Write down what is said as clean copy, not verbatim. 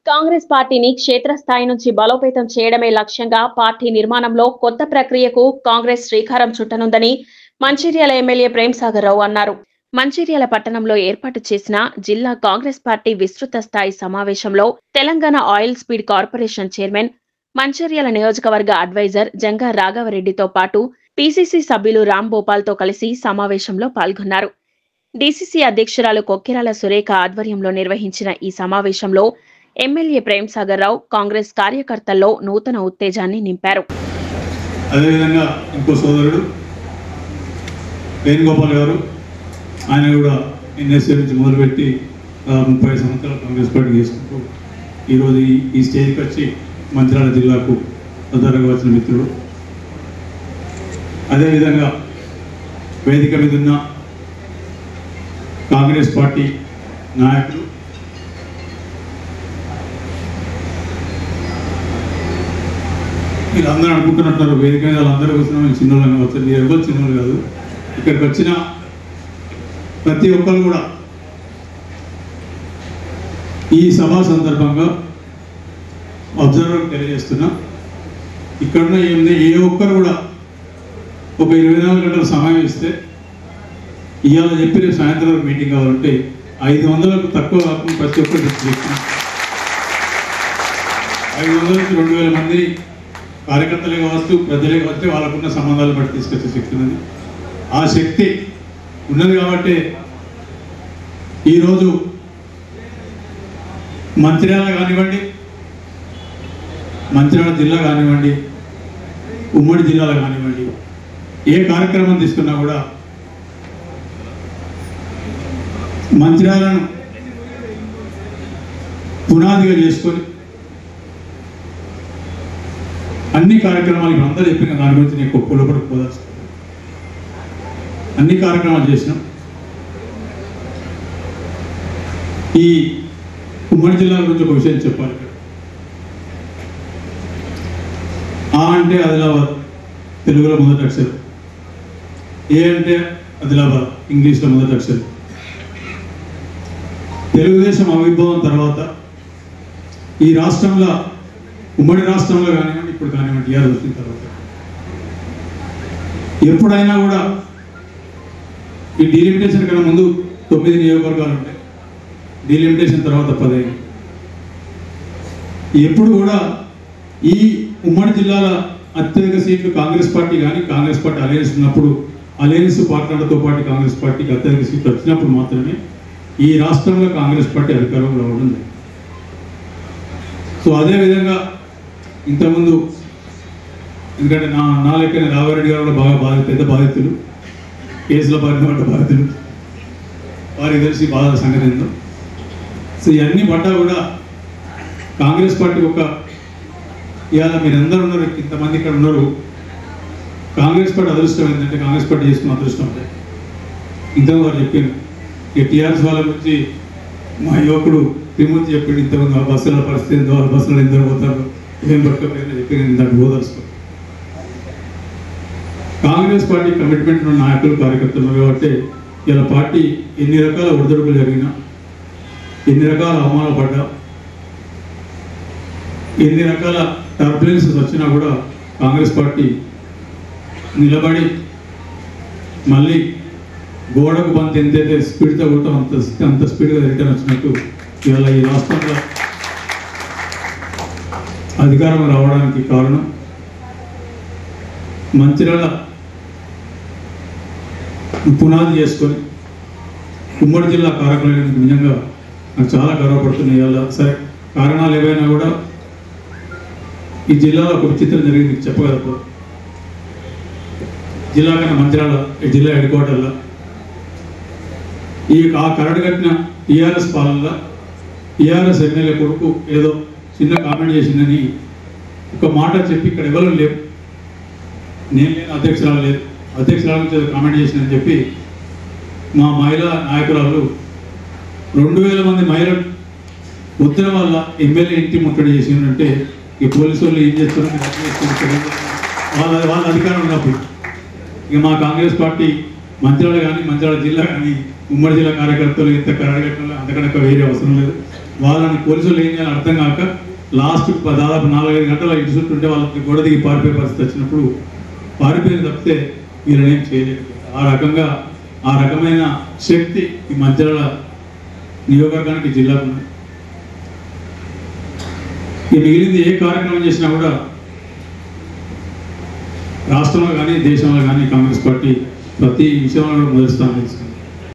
కాంగ్రెస్ పార్టీని క్షేత్రస్థాయి నుంచి బలోపేతం చేయడమే లక్ష్యంగా పార్టీ నిర్మాణంలో కొత్త ప్రక్రియకు కాంగ్రెస్ శ్రీకారం చుట్టనుందని మంచిర్యాల ఎమ్మెల్యే ప్రేమ్సాగర్ రావు అన్నారు. మంచిర్యాల పట్టణంలో ఏర్పాటు చేసిన జిల్లా కాంగ్రెస్ పార్టీ విస్తృత స్థాయి సమావేశంలో Telangana oil speed corporation chairman, Mancherial నియోజకవర్గ అడ్వైజర్ జంగా రాఘవరెడ్డితో పాటు పీసీసీ సభ్యులు రామ్ భూపాల్తో కలిసి సమావేశంలో పాల్గొన్నారు. డీసీసీ అధ్యక్షురాలు కొక్కిరాల సురేఖ ఆధ్వర్యంలో నిర్వహించిన ఈ సమావేశంలో ఎమ్మెల్యే ప్రేమ్సాగర్ రావు కాంగ్రెస్ కార్యకర్తల్లో నూతన ఉత్తేజాన్ని నింపారు. అదేవిధంగా ఇంకో సోదరుడు వేణుగోపాల్ గారు, ఆయన కూడా ఎన్ఎస్ఏ నుంచి మొదలుపెట్టి 30 సంవత్సరాలు కాంగ్రెస్ పార్టీ చేసుకుంటూ ఈరోజు ఈ స్టేజ్కి వచ్చి మంచిర్యాల జిల్లాకు ప్రధానంగా వచ్చిన మిత్రుడు. అదేవిధంగా వేదిక మీద ఉన్న కాంగ్రెస్ పార్టీ నాయకులు, మీరు అందరూ అనుకుంటున్నట్టు వేదిక మీద వాళ్ళందరూ వచ్చినా మేము చిన్నోళ్ళని వచ్చారు. మీరు ఎవరు చిన్నోళ్ళు కాదు. ఇక్కడికి వచ్చిన ప్రతి ఒక్కరు కూడా ఈ సభ సందర్భంగా అబ్జర్వర్ తెలియజేస్తున్నా, ఇక్కడున్న ఏముంది ఏ ఒక్కరు కూడా ఒక 24 గంటల సమయం ఇస్తే ఇవాళ చెప్పి రేపు సాయంత్రం వరకు మీటింగ్ కావాలంటే 500కు తక్కువ కాకుండా ప్రతి ఒక్కరు చెప్తున్నా. 500 నుంచి 2000 మంది కార్యకర్తలే కావచ్చు, ప్రజలే కావచ్చు, వాళ్ళకున్న సంబంధాలు బట్టి తీసుకొచ్చే శక్తి ఉన్నది. ఆ శక్తి ఉన్నది కాబట్టి ఈరోజు మంచిర్యాల కానివ్వండి, మంచిర్యాల జిల్లా కానివ్వండి, ఉమ్మడి జిల్లాలో కానివ్వండి, ఏ కార్యక్రమం తీసుకున్నా కూడా మంచిర్యాలను పునాదిగా చేసుకొని అన్ని కార్యక్రమాలు అందరూ చెప్పిన దాని గురించి నేను లోపలికి పోదాల్సి అన్ని కార్యక్రమాలు చేసినాం. ఈ ఉమ్మడి జిల్లా గురించి ఒక విషయం చెప్పాలి. ఆ అంటే ఆదిలాబాద్ తెలుగులో మొదటి అక్షరం, ఏ అంటే ఆదిలాబాద్ ఇంగ్లీష్లో మొదటి అక్షరం. తెలుగుదేశం ఆవిర్భావం తర్వాత ఈ రాష్ట్రంలో, ఉమ్మడి రాష్ట్రంలో కానివ్వండి, ఇప్పుడు కానివ్వండి, టీఆర్ఎస్ వచ్చిన తర్వాత ఎప్పుడైనా కూడా ఈ డీలిమిటేషన్ కన్నా ముందు 9 నియోజకవర్గాలు ఉంటాయి, డీలిమిటేషన్ తర్వాత 10. ఎప్పుడు కూడా ఈ ఉమ్మడి జిల్లాల అత్యధిక సీట్లు కాంగ్రెస్ పార్టీ కానీ, కాంగ్రెస్ పార్టీ అలయన్స్ ఉన్నప్పుడు, అలయన్స్ పార్టీలతో పాటు కాంగ్రెస్ పార్టీకి అత్యధిక సీట్లు వచ్చినప్పుడు మాత్రమే ఈ రాష్ట్రంలో కాంగ్రెస్ పార్టీ అధికారంలో రావడం. సో అదేవిధంగా ఇంతకుముందు, ఎందుకంటే నా లెక్కన రాఘవరెడ్డి గారు బాగా పెద్ద బాధితులు, కేసుల బారిన బాధితులు, వారికి తెలిసి బాధ సంగతి ఏందో. సో ఇవన్నీ పడ్డా కూడా కాంగ్రెస్ పార్టీ ఇవాళ మీరందరూ ఉన్నారు, ఇంతమంది ఇక్కడ ఉన్నారు. కాంగ్రెస్ పార్టీ అదృష్టం ఏంటంటే కాంగ్రెస్ పార్టీ చేసుకున్న అదృష్టం అంటే ఇంతకు వారు చెప్పారు. ఇక టీఆర్ఎస్ వాళ్ళ గురించి మా యువకుడు త్రిమూర్తి చెప్పాడు, ఇంతకుముందు ఆ బస్సుల పరిస్థితి ఏందో, ఆ బస్సులో ఎందరు పోతారు, ఏం పట్టుకోలేదని చెప్పి నేను దాన్ని ఓదలుచుకో. కాంగ్రెస్ పార్టీ కమిట్మెంట్ ఉన్న నాయకులు, కార్యకర్తలు కాబట్టి ఇలా పార్టీ ఎన్ని రకాల ఒడిదొడుకులు జరిగినా, ఎన్ని రకాల అవమానాలు పడ్డా, ఎన్ని రకాల టర్బులెన్సెస్ వచ్చినా కూడా కాంగ్రెస్ పార్టీ నిలబడి మళ్ళీ గోడకు బంత్ ఎంతైతే స్పీడ్తో కొట్టాం అంత స్పీడ్గా రిటర్న్ వచ్చినట్టు ఇవాళ ఈ రాష్ట్రంలో అధికారం రావడానికి కారణం మంచిర్యాల పునాది చేసుకొని ఉమ్మడి జిల్లా కార్యక్రమానికి నిజంగా నాకు చాలా గర్వపడుతున్నాయి. ఇవాళ సరే కారణాలు ఏవైనా కూడా ఈ జిల్లాలో ఒక విచిత్రం జరిగింది చెప్పగలరు. జిల్లా కన్నా మంచిర్యాల జిల్లా హెడ్ క్వార్టర్లో ఆ కరడు కట్టిన టీఆర్ఎస్ పాలనలో టీఆర్ఎస్ ఎమ్మెల్యే కొడుకు ఏదో చిన్న కామెంట్ చేసిందని ఒక మాట చెప్పి ఇక్కడ ఎవరు లేవు, నేను లేని అధ్యక్షురాలు లేదు, అధ్యక్షురాలు నుంచి కామెంట్ చేసిందని చెప్పి మా మహిళా నాయకురాలు 2000 మంది మహిళలు ఉత్తర వల్ల ఎమ్మెల్యే ఇంటి ముట్టడి చేసిందంటే ఈ పోలీసు వాళ్ళు ఏం చేస్తున్నారు, వాళ్ళ అధికారం ఉన్నప్పుడు ఇక మా కాంగ్రెస్ పార్టీ మంచిర్యాల కానీ, మంచిర్యాల జిల్లా కానీ, ఉమ్మడి జిల్లా కార్యకర్తలు ఎంత కరడగట్టడంలో అంతకన్నా వేరే అవసరం లేదు. వాళ్ళని పోలీసులు ఏం చేయాలని అర్థం కాక లాస్ట్ దాదాపు 4-5 గంటల ఇటు చుట్టూ ఉంటే వాళ్ళకి గోడ దిగి పారిపోయే పరిస్థితి వచ్చినప్పుడు పారిపోయిన తప్పితే వీళ్ళని ఏం చేయలేదు. ఆ రకమైన శక్తి ఈ మంచిర్యాల నియోజకవర్గానికి జిల్లాకు ఉంది. మిగిలింది ఏ కార్యక్రమం చేసినా కూడా రాష్ట్రంలో కానీ దేశంలో కానీ కాంగ్రెస్ పార్టీ ప్రతి విషయంలో మొదటి స్థానం తీసుకుంది.